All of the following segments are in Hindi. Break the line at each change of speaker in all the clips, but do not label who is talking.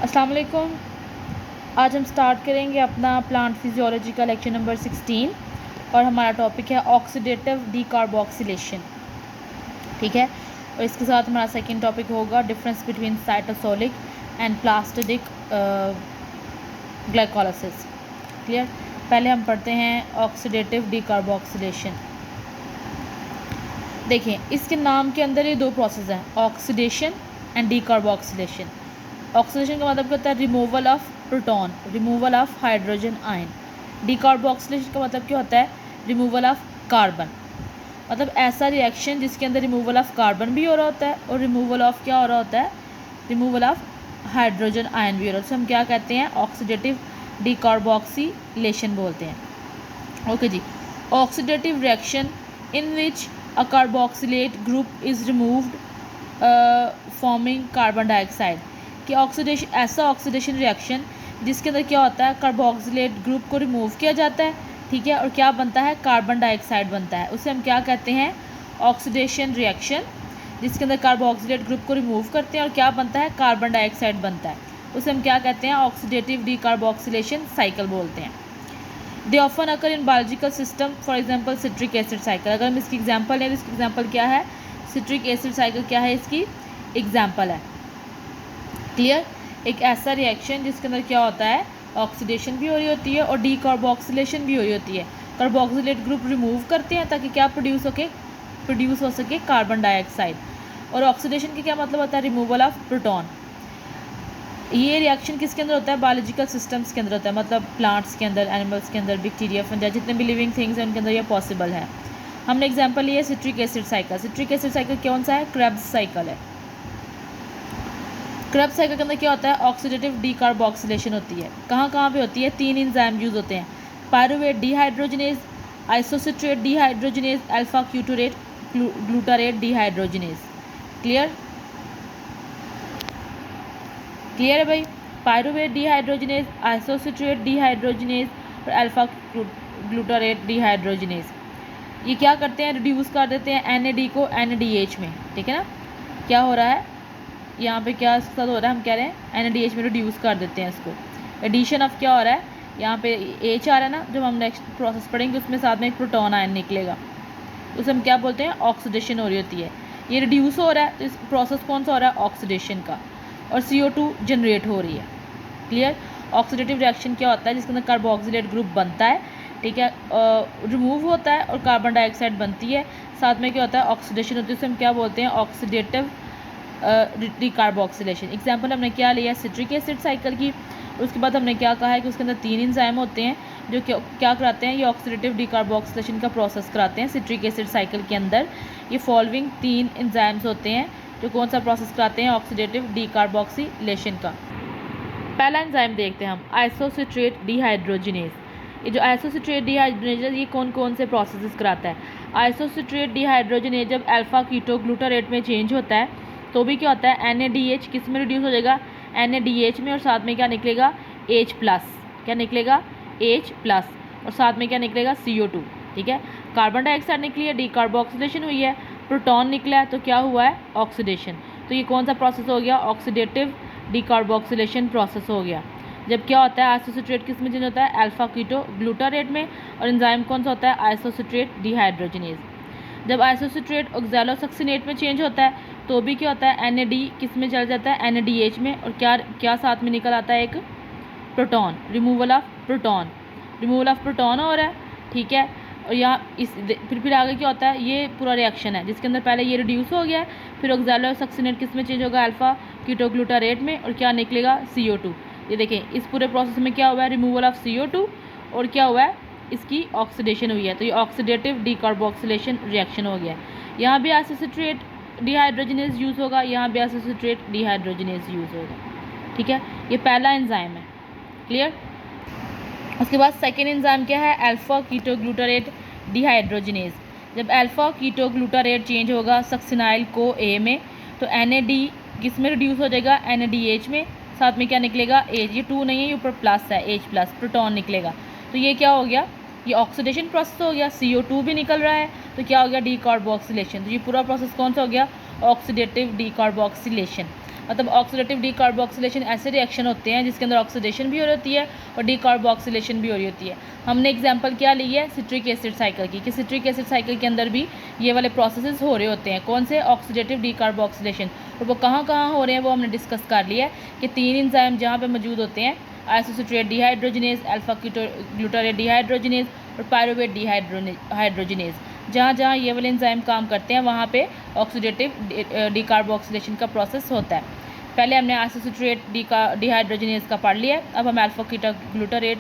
अस्सलाम वालेकुम। आज हम स्टार्ट करेंगे अपना प्लांट फिजियोलॉजी का लेक्चर नंबर 16 और हमारा टॉपिक है ऑक्सीडेटिव डीकार्बोक्सिलेशन। ठीक है, और इसके साथ हमारा सेकंड टॉपिक होगा difference between cytosolic and plastidic glycolysis. Clear. पहले हम पढ़ते हैं ऑक्सीडेटिव डीकार्बोक्सिलेशन। देखिए, इसके नाम के अंदर ये दो प्रोसेस हैं, ऑक्सीडेशन एंड डीकार्बोक्सिलेशन। ऑक्सीडेशन का मतलब क्या होता है? Removal of proton, removal of hydrogen ion. Decarboxylation का मतलब क्या होता है? Removal of carbon. मतलब ऐसा रिएक्शन जिसके अंदर रिमूवल ऑफ कार्बन भी हो रहा होता है और रिमूवल ऑफ क्या हो रहा होता है? रिमूवल ऑफ हाइड्रोजन आयन भी हो रहा है। तो हम क्या कहते हैं? ऑक्सीडेटिव डीकार्बोक्सिलेशन बोलते हैं। ओके जी। Oxidative reaction in which a carboxylate group is removed forming carbon dioxide. कि ऑक्सीडेशन, ऐसा ऑक्सीडेशन रिएक्शन जिसके अंदर क्या होता है? कार्बोक्सिलेट ग्रुप को रिमूव किया जाता है, ठीक है, और क्या बनता है? कार्बन डाइऑक्साइड बनता है। उसे हम क्या कहते हैं? ऑक्सीडेशन रिएक्शन, जिसके अंदर कार्बोक्सिलेट ग्रुप को रिमूव करते हैं और क्या बनता है? कार्बन डाइऑक्साइड बनता है। उसे हम क्या कहते हैं? ऑक्सीडेटिव डीकार्बोक्सिलेशन साइकिल बोलते हैं। They often occur in biological system, for example citric acid cycle. अगर हम इसकी एग्जाम्पल लें तो इसकी एग्जाम्पल क्या है? सिट्रिक एसिड साइकिल क्या है? इसकी एग्जाम्पल है। क्लियर। एक ऐसा रिएक्शन जिसके अंदर क्या होता है? ऑक्सीडेशन भी हो रही होती है और डीकार्बोक्सिलेशन भी हो रही होती है। कार्बोक्सिलेट ग्रुप रिमूव करते हैं ताकि क्या प्रोड्यूस हो सके? Carbon dioxide. और ऑक्सीडेशन का क्या मतलब होता है? Removal of proton. ये रिएक्शन किसके अंदर होता है? बायोलॉजिकल सिस्टम्स के अंदर होता है, मतलब प्लांट्स के अंदर, एनिमल्स के अंदर, बैक्टीरिया, फंजाई, जितने भी लिविंग थिंग्स हैं उनके अंदर ये पॉसिबल है। हमने एग्जाम्पल लिया citric acid cycle. Citric acid cycle कौन सा है? क्रेब्स साइकिल है। क्रेब्स साइकिल के अंदर क्या होता है? ऑक्सीडेटिव डीकार्बोक्सिलेशन होती है। कहाँ कहाँ पे होती है? 3 एंजाइम यूज होते हैं, pyruvate dehydrogenase, isocitrate dehydrogenase, alpha keto glutarate dehydrogenase. Clear clear है भाई? पायरुवेट डिहाइड्रोजनेज, आइसोसिट्रेट डिहाइड्रोजनेज और अल्फा ग्लूटारेट डिहाइड्रोजनेज। ये क्या करते हैं? रिड्यूस कर देते हैं NAD को NADH में, ठीक है ना। क्या हो रहा है यहाँ पे? क्या इसके साथ हो रहा है? हम कह रहे हैं NADH में रिड्यूस कर देते हैं इसको। एडिशन ऑफ क्या हो रहा है? यहाँ पे H आ रहा है ना, जब हम नेक्स्ट प्रोसेस पढ़ेंगे उसमें साथ में एक प्रोटॉन आयन निकलेगा, उसे हम क्या बोलते हैं? ऑक्सीडेशन हो रही होती है। ये रिड्यूस हो रहा है तो इस प्रोसेस कौन सा हो रहा है? ऑक्सीडेशन का। और CO2 जनरेट हो रही है। क्लियर। ऑक्सीडेटिव रिएक्शन क्या होता है? जिसके अंदर कार्बोक्सिलेट ग्रुप बनता है, ठीक है, रिमूव होता है और कार्बन डाइऑक्साइड बनती है, साथ में क्या होता है? ऑक्सीडेशन होती है। उसे हम क्या बोलते हैं? Oxidative decarboxylation. एग्जाम्पल हमने क्या लिया? सिट्रिक एसिड साइकिल की। उसके बाद हमने क्या कहा है कि उसके अंदर 3 एंजाइम होते हैं जो क्या कराते हैं? ये ऑक्सीडेटिव डीकार्बोक्सिलेशन का प्रोसेस कराते हैं। सिट्रिक एसिड साइकिल के अंदर ये फॉलोइंग 3 एंजाइम्स होते हैं जो कौन सा प्रोसेस कराते हैं? ऑक्सीडेटिव डीकार्बोक्सिलेशन का। पहला एंजाइम देखते हैं हम, आइसोसिट्रेट डिहाइड्रोजनेज। ये जो आइसोसिट्रेट डिहाइड्रोजनेज ये कौन कौन से प्रोसेसेस कराता है? आइसोसिट्रेट डिहाइड्रोजनेज जब अल्फा कीटो ग्लूटारेट में चेंज होता है तो भी क्या होता है? NADH किस में रिड्यूस हो जाएगा? NADH में, और साथ में क्या निकलेगा? H plus. क्या निकलेगा? H plus. और साथ में क्या निकलेगा? CO2। ठीक है, कार्बन डाइऑक्साइड निकली है, डीकार्बोक्सिलेशन हुई है, प्रोटॉन निकला है, तो क्या हुआ है? ऑक्सीडेशन। तो ये कौन सा प्रोसेस हो गया? ऑक्सीडेटिव डीकार्बोक्सिलेशन प्रोसेस हो गया। जब क्या होता है? आइसोसिट्रेट किस में चेंज होता है? अल्फा कीटो ग्लूटारेट में। और एंजाइम कौन सा होता है? Isocitrate dehydrogenase. जब आइसोसिट्रेट ऑक्सैलोसक्सिनेट में चेंज होता है तो भी क्या होता है? NAD किस में चला जाता है? NADH में। और क्या साथ में निकल आता है? एक proton, removal of proton. Removal of proton हो रहा है, ठीक है। और यहाँ फिर आगे क्या होता है? ये पूरा रिएक्शन है जिसके अंदर पहले ये रिड्यूस हो गया है, फिर ऑक्सैलोसक्सिनेट किस में चेंज होगा? अल्फा कीटोग्लूटारेट में। और क्या निकलेगा? CO2। ये देखें, इस पूरे प्रोसेस में क्या हुआ है? रिमूवल ऑफ CO2 और क्या हुआ है? इसकी ऑक्सीडेशन हुई है। तो ये ऑक्सीडेटिव डीकार्बोक्सिलेशन रिएक्शन हो गया। यहाँ भी आइसोसिट्रेट डिहाइड्रोजनेज यूज़ होगा, यहाँ भी आइसोसिट्रेट डिहाइड्रोजनेज यूज़ होगा, ठीक है। ये पहला एंजाइम है। क्लियर। उसके बाद सेकेंड एंजाइम क्या है? Alpha ketoglutarate dehydrogenase. जब अल्फा कीटोग्लूटारेट चेंज होगा सक्सिनाइल को A में तो NAD किस में रिड्यूस हो जाएगा? NADH में। साथ में क्या निकलेगा? H। ये 2 नहीं है, ये ऊपर प्लस है, H प्लस, प्रोटॉन निकलेगा। तो ये क्या हो गया? ये ऑक्सीडेशन प्रोसेस हो गया, CO2 भी निकल रहा है, तो क्या हो गया, डीकार्बोक्सिलेशन। तो ये पूरा प्रोसेस कौन सा हो गया, ऑक्सीडेटिव डीकार्बोक्सिलेशन। मतलब ऑक्सीडेटिव डीकार्बोक्सिलेशन ऐसे रिएक्शन होते हैं जिसके अंदर ऑक्सीडेशन भी हो रही होती है और डीकार्बोक्सिलेशन भी हो रही होती है। हमने एग्जांपल क्या ली है, सिट्रिक एसिड साइकिल की, कि सिट्रिक एसिड साइकिल के अंदर भी ये वाले प्रोसेसेस हो रहे होते हैं। कौन से, ऑक्सीडेटिव डीकार्बोक्सिलेशन। और वो कहाँ कहाँ हो रहे हैं वो हमने डिस्कस कर लिया है कि 3 एंजाइम जहाँ पे मौजूद होते हैं, isocitrate dehydrogenase, alpha glutarate dehydrogenase और पायरुवेट डिहाइड्रोजिनेज। जहाँ जहाँ ये वाले एंजाइम काम करते हैं वहाँ पे ऑक्सीडेटिव डीकार्बोक्सिलेशन का प्रोसेस होता है। पहले हमने आइसोसिट्रेट डिहाइड्रोजिनेज का पढ़ लिया है, अब हम अल्फा ग्लूटारेट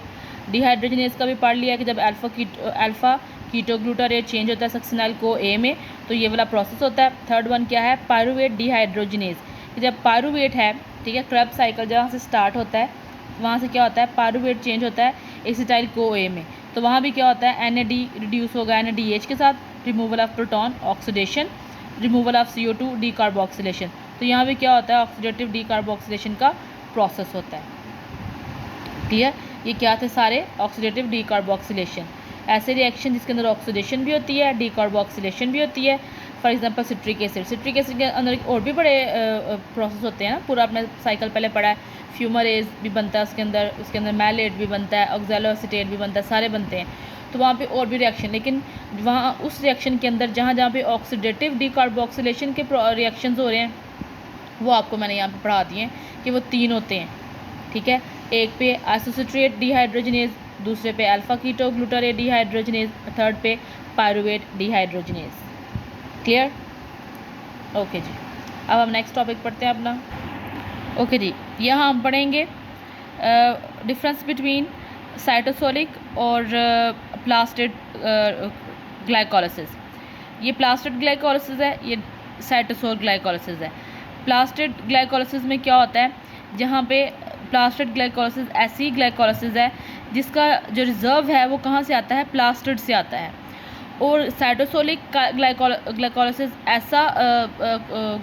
डिहाइड्रोजिनेज का भी पढ़ लिया है कि जब अल्फा कीटोग्लूटारेट चेंज होता है सक्सिनाइल को ए में तो ये वाला प्रोसेस होता है। थर्ड वन क्या है, पायरुवेट डिहाइड्रोजिनेज, कि जब पायरुवेट है, ठीक है, क्रेब्स साइकिल जहाँ से स्टार्ट होता है वहाँ से क्या होता है, पायरुवेट चेंज होता है एसिटाइल को ए में, तो वहाँ भी क्या होता है, NAD रिड्यूस होगा NADH के साथ, removal of proton oxidation, removal of CO2 decarboxylation. तो यहाँ भी क्या होता है, ऑक्सीडेटिव डीकार्बोक्सिलेशन का प्रोसेस होता है। क्लियर, ये क्या थे सारे, ऑक्सीडेटिव डीकार्बोक्सिलेशन, ऐसे रिएक्शन जिसके अंदर ऑक्सीडेशन भी होती है, डीकार्बोक्सिलेशन भी होती है। फॉर एग्जांपल सिट्रिक एसिड के अंदर और भी बड़े प्रोसेस होते हैं ना, पूरा अपने साइकिल पहले पढ़ा है। फ्यूमरेज भी बनता है उसके अंदर मैलेट भी बनता है, ऑक्सैलोएसीटेट भी बनता है, सारे बनते हैं। तो वहाँ पे और भी रिएक्शन, लेकिन वहाँ उस रिएक्शन के अंदर जहाँ जहाँ पे ऑक्सीडेटिव डीकार्बोक्सिलेशन के रिएक्शंस हो रहे हैं वो आपको मैंने यहाँ पे पढ़ा दिए हैं कि वो 3 होते हैं, ठीक है। एक पे आइसोसिट्रेट डिहाइड्रोजिनेज, दूसरे पे अल्फा कीटोग्लूटारेट डिहाइड्रोजिनेज, थर्ड पे पायरुवेट डिहाइड्रोजिनेज। क्लियर, ओके जी। अब हम नेक्स्ट टॉपिक पढ़ते हैं अपना। ओके जी, यहाँ हम पढ़ेंगे डिफरेंस बिटवीन साइटोसोलिक और प्लास्टिड ग्लाइकोलिसिस। ये प्लास्टिड ग्लाइकोलिसिस है, ये साइटोसोल ग्लाइकोलिसिस है। प्लास्टिड ग्लाइकोलिसिस में क्या होता है, जहाँ पे प्लास्टिड ग्लाइकोलिसिस ऐसी ग्लाइकोलिसिस है जिसका जो रिज़र्व है वो कहाँ से आता है, प्लास्टिड से आता है। और साइटोसोलिक ग्लाइकोलिसिस ऐसा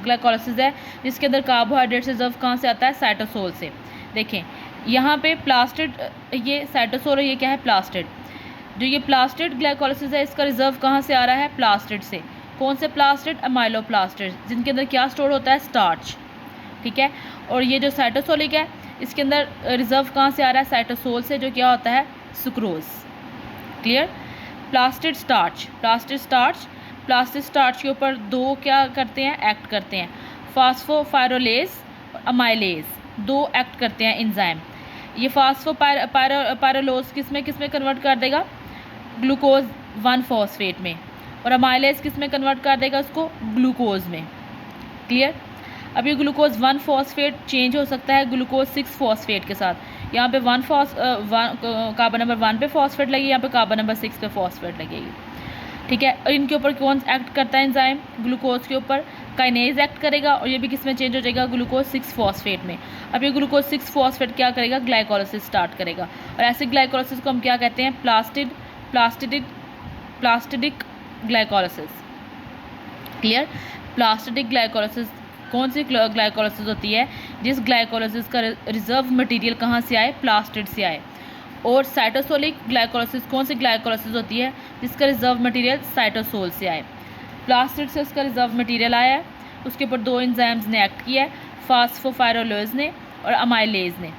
ग्लाइकोलिसिस है जिसके अंदर कार्बोहाइड्रेट रिजर्व कहाँ से आता है, साइटोसोल से। देखें यहाँ पे प्लास्टिड, ये साइटोसोल है, ये क्या है, प्लास्टिड। जो ये प्लास्टिड ग्लाइकोलिसिस है इसका रिजर्व कहाँ से आ रहा है, प्लास्टिड से। कौन से प्लास्टिड, अमाइलोप्लास्टिड, जिनके अंदर क्या स्टोर होता है, स्टार्च, ठीक है। और ये जो साइटोसोलिक है इसके अंदर रिजर्व कहाँ से आ रहा है, साइटोसोल से, जो क्या होता है, सुक्रोज। क्लियर, प्लास्टिड स्टार्च के ऊपर 2 क्या करते हैं, एक्ट करते हैं, फास्फोपायरोलेज और अमाइलेज, 2 एक्ट करते हैं एंजाइम। ये फास्फोपायरोलेज किस में कन्वर्ट कर देगा, ग्लूकोज 1 फॉस्फेट में, और अमाइलेज किस में कन्वर्ट कर देगा उसको, ग्लूकोज में। क्लियर, अब ये ग्लूकोज 1 फॉस्फेट चेंज हो सकता है ग्लूकोज 6 फॉस्फेट के साथ। यहाँ पे कार्बन नंबर 1 पे फॉस्फेट लगेगी, यहाँ पे कार्बन नंबर 6 पे फॉस्फेट लगेगी, ठीक है। और इनके ऊपर कौन एक्ट करता है एंजाइम, ग्लूकोज के ऊपर काइनेज एक्ट करेगा, और ये भी किस में चेंज हो जाएगा, ग्लूकोज 6 फॉस्फेट में। अब ये ग्लूकोज 6 फॉस्फेट क्या करेगा, ग्लाइकोलिसिस स्टार्ट करेगा, और ऐसे ग्लाइकोलिसिस को हम क्या कहते हैं, प्लास्टिडिक ग्लाइकोलिसिस। क्लियर, प्लास्टिडिक ग्लाइकोलिसिस कौन सी ग्लाइकोलिसिस होती है, जिस ग्लाइकोलिसिस का रिजर्व मटेरियल कहाँ से आए, प्लास्टिड से आए। और साइटोसोलिक ग्लाइकोलिसिस कौन सी ग्लाइकोलिसिस होती है, जिसका रिजर्व मटेरियल साइटोसोल से आए। प्लास्टिड से उसका रिजर्व मटेरियल आया है, उसके ऊपर 2 एंजाइम्स ने एक्ट किया है, फास्फोपायरोलेज ने और अमाइलेज ने।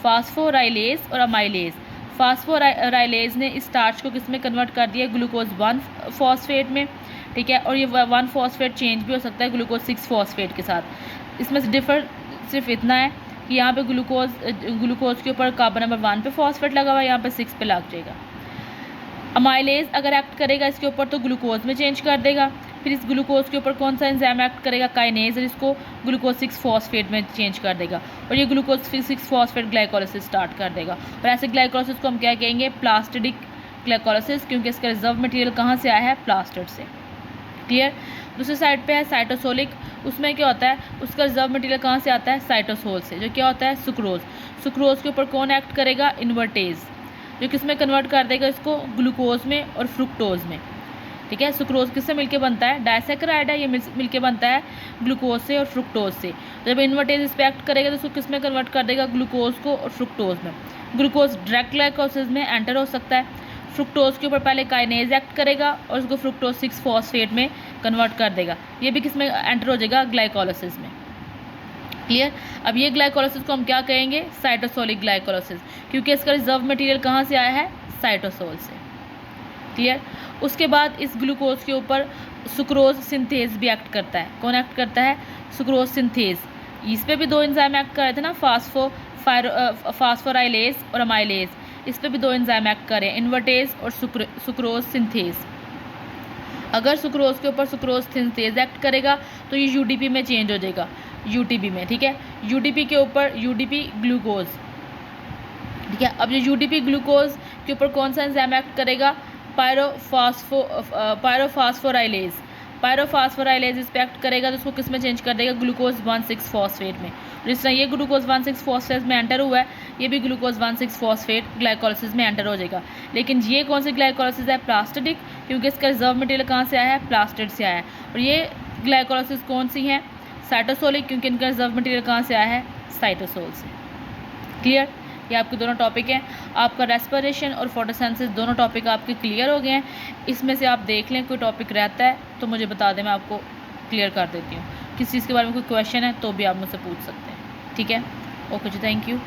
फास्फोराइलेज और अमाइलेज। फास्फोराइलेज ने इस स्टार्च को किस में कन्वर्ट कर दिया, ग्लूकोज 1 फॉस्फेट में, ठीक है। और ये 1 फॉस्फेट चेंज भी हो सकता है ग्लूकोज 6 फॉस्फेट के साथ। इसमें से डिफर सिर्फ इतना है कि यहाँ पे ग्लूकोज के ऊपर कार्बन नंबर 1 पे फॉस्फेट लगा हुआ है, यहाँ पे 6 पे लग जाएगा। अमाइलेज अगर एक्ट करेगा इसके ऊपर तो ग्लूकोज में चेंज कर देगा, फिर इस ग्लूकोज के ऊपर कौन सा एंजाइम एक्ट करेगा, काइनेज, और इसको ग्लूकोज 6 फॉस्फेट में चेंज कर देगा, और ये ग्लूकोज 6 फॉस्फेट ग्लाइकोलिसिस स्टार्ट कर देगा। और ऐसे ग्लाइकोलिसिस को हम क्या कहेंगे, प्लास्टिडिक ग्लाइकोलिसिस, क्योंकि इसका रिजर्व मटेरियल कहाँ से आया है, प्लास्टिड से। क्लियर, दूसरी साइड पे है साइटोसोलिक, उसमें क्या होता है, उसका रिजर्व मटेरियल कहाँ से आता है, साइटोसोल से, जो क्या होता है, सुक्रोज। सुक्रोज के ऊपर कौन एक्ट करेगा, इन्वर्टेज, जो किस में कन्वर्ट कर देगा इसको, ग्लूकोज में और फ्रुक्टोज में। ठीक है। सुक्रोज किससे मिलके बनता है, डाइसैकेराइड है, ये मिलके बनता है ग्लूकोज से और फ्रुक्टोज से। जब इन्वर्टेज रिस्पेक्ट करेगा तो उसको किस में कन्वर्ट कर देगा, ग्लूकोज को और फ्रुक्टोज में। ग्लूकोज डायरेक्ट ग्लाइकोलाइसिस में एंटर हो सकता है, फ्रुक्टोज के ऊपर पहले काइनेज एक्ट करेगा और उसको फ्रुक्टोज 6 फॉस्फेट में कन्वर्ट कर देगा, ये भी किस में एंटर हो जाएगा, ग्लाइकोलाइसिस में। क्लियर। अब ये ग्लाइकोलाइसिस को हम क्या कहेंगे, साइटोसोलिक ग्लाइकोलाइसिस, क्योंकि इसका रिजर्व मटेरियल कहाँ से आया है, साइटोसोल से। क्लियर। उसके बाद इस ग्लूकोज के ऊपर सुक्रोज सिंथेज भी एक्ट करता है। कौन एक्ट करता है, सुक्रोज सिंथेज। इस पे भी 2 एंजाइम एक्ट कर रहे थे ना, फास्फोराइलेज और अमाइलेज। इस पे भी 2 एंजाइम एक्ट कर रहे हैं, इन्वर्टेज और सुक्रोज सिंथेज। अगर सुक्रोज के ऊपर सुक्रोज सिंथेज एक्ट करेगा तो ये यूडीपी में चेंज हो जाएगा, यूटीपी में। ठीक है। यूडीपी के ऊपर यूडीपी ग्लूकोज, ठीक है। अब ये यूडीपी ग्लूकोज के ऊपर कौन सा एंजाइम एक्ट करेगा, पायरोफास्फोराइलेज। पायरोफास्फोराइलेज इस पे एक्ट करेगा तो उसको किस में चेंज कर देगा, ग्लूकोज 1,6 फॉस्फेट में। जिस तरह ये ग्लूकोज 1,6 फॉस्फेट में एंटर हुआ है, ये भी ग्लूकोज 1,6 फॉस्फेट ग्लाइकोलाइसिस में एंटर हो जाएगा। लेकिन ये कौन सी ग्लाइकोलाइसिस है, प्लास्टिडिक, क्योंकि इसका रिजर्व मटेरियल कहाँ से आया है, प्लास्टिड से आया है। और ये ग्लाइकोलाइसिस कौन सी है, साइटोसोलिक, क्योंकि इनका रिजर्व मटेरियल कहाँ से आया है, साइटोसोल से। क्लियर। ये आपके दोनों टॉपिक हैं। आपका रेस्पिरेशन और फोटोसिंथेसिस दोनों टॉपिक आपके क्लियर हो गए हैं। इसमें से आप देख लें, कोई टॉपिक रहता है तो मुझे बता दें, मैं आपको क्लियर कर देती हूँ। किस चीज़ के बारे में कोई क्वेश्चन है तो भी आप मुझसे पूछ सकते हैं। ठीक है। ओके जी, थैंक यू।